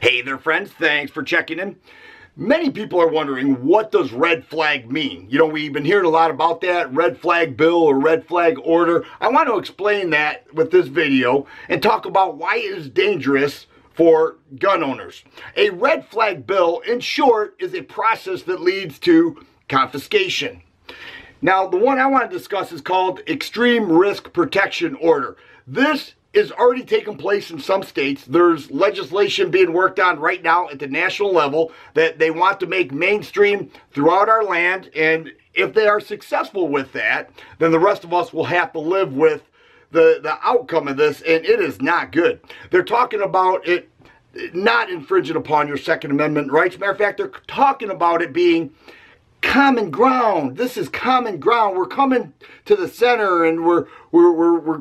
Hey there, friends. Thanks for checking in. Many people are wondering, what does red flag mean? You know, we've been hearing a lot about that, red flag bill or red flag order. I want to explain that with this video and talk about why it is dangerous for gun owners. A red flag bill, in short, is a process that leads to confiscation. Now, the one I want to discuss is called Extreme Risk Protection Order. This is already taking place in some states. There's legislation being worked on right now at the national level that they want to make mainstream throughout our land. And if they are successful with that, then the rest of us will have to live with the outcome of this, and it is not good. They're talking about it not infringing upon your Second Amendment rights. Matter of fact, they're talking about it being common ground. This is common ground. We're coming to the center and we're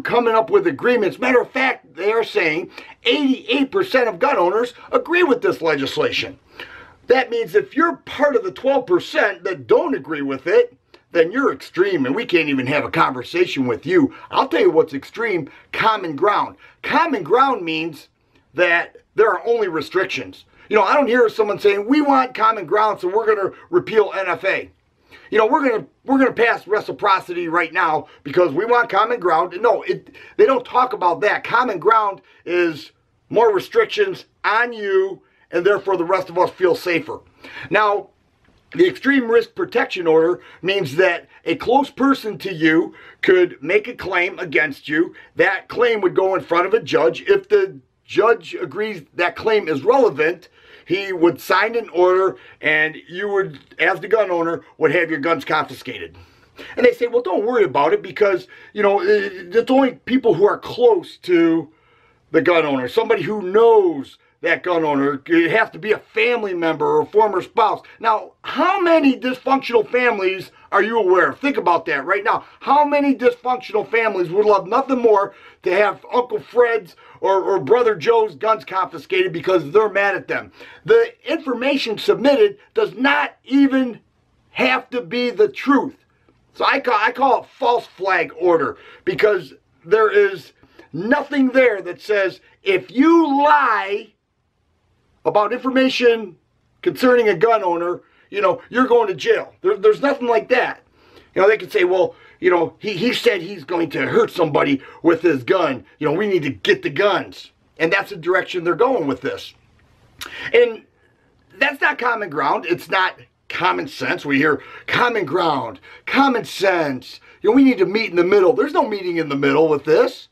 coming up with agreements. Matter of fact, they are saying 88% of gun owners agree with this legislation. That means if you're part of the 12% that don't agree with it, then you're extreme and we can't even have a conversation with you. I'll tell you what's extreme: common ground. Common ground means that there are only restrictions. You know, I don't hear someone saying, we want common ground, so we're going to repeal NFA. You know, we're going to pass reciprocity right now because we want common ground. No, they don't talk about that. Common ground is more restrictions on you, and therefore the rest of us feel safer. Now, the Extreme Risk Protection Order means that a close person to you could make a claim against you. That claim would go in front of a judge. If the judge agrees that claim is relevant, he would sign an order and you would, as the gun owner, would have your guns confiscated. And they say, well, don't worry about it because, you know, it's only people who are close to the gun owner, somebody who knows that gun owner. It has to be a family member or a former spouse. Now, how many dysfunctional families are you aware of? Think about that right now. How many dysfunctional families would love nothing more to have Uncle Fred's or Brother Joe's guns confiscated because they're mad at them? The information submitted does not even have to be the truth. So I call it false flag order, because there is nothing there that says if you lie about information concerning a gun owner, you know, you're going to jail. There's nothing like that. You know, they could say, well, you know, he said he's going to hurt somebody with his gun. You know, we need to get the guns. And that's the direction they're going with this. And that's not common ground. It's not common sense. We hear common ground, common sense. You know, we need to meet in the middle. There's no meeting in the middle with this.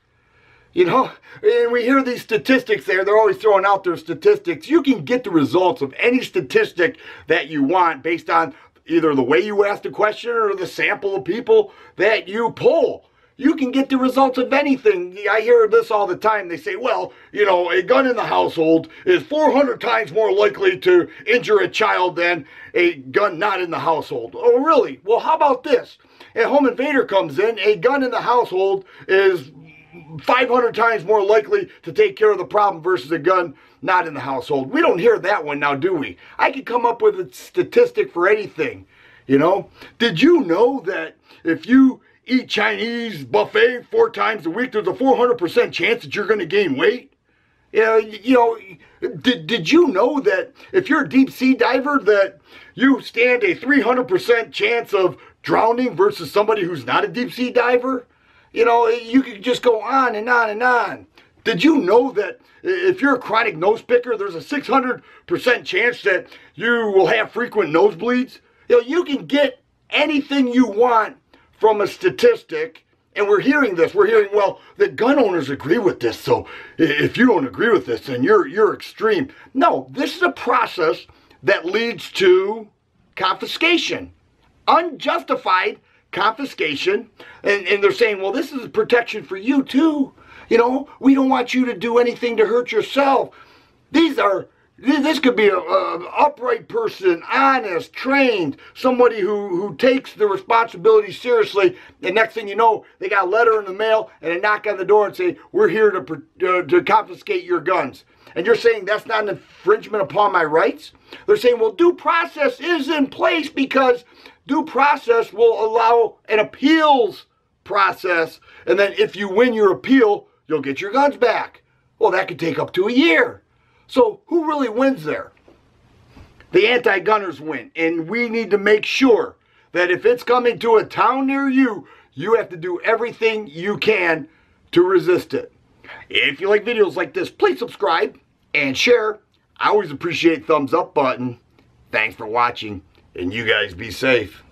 You know, and we hear these statistics there. They're always throwing out their statistics. You can get the results of any statistic that you want based on either the way you ask the question or the sample of people that you poll. You can get the results of anything. I hear this all the time. They say, well, you know, a gun in the household is 400 times more likely to injure a child than a gun not in the household. Oh, really? Well, how about this? A home invader comes in, a gun in the household is 500 times more likely to take care of the problem versus a gun not in the household. We don't hear that one now, do we? I could come up with a statistic for anything, you know. Did you know that if you eat Chinese buffet 4 times a week, there's a 400% chance that you're going to gain weight? You know, did you know that if you're a deep sea diver that you stand a 300% chance of drowning versus somebody who's not a deep sea diver? You know, you could just go on and on and on. Did you know that if you're a chronic nose picker, there's a 600% chance that you will have frequent nosebleeds? You know, you can get anything you want from a statistic, and we're hearing this. We're hearing, well, the gun owners agree with this, so if you don't agree with this, then you're extreme. No, this is a process that leads to confiscation. Unjustified confiscation, and they're saying, well, this is a protection for you too. You know, we don't want you to do anything to hurt yourself. This could be an upright person, honest, trained, somebody who takes the responsibility seriously. And next thing you know, they got a letter in the mail and a knock on the door and say, we're here to confiscate your guns. And you're saying that's not an infringement upon my rights? They're saying, well, due process is in place because due process will allow an appeals process, and then if you win your appeal, you'll get your guns back. Well, that could take up to a year. So who really wins there? The anti-gunners win, and we need to make sure that if it's coming to a town near you, you have to do everything you can to resist it. If you like videos like this, please subscribe and share. I always appreciate thumbs up button. Thanks for watching, and you guys be safe.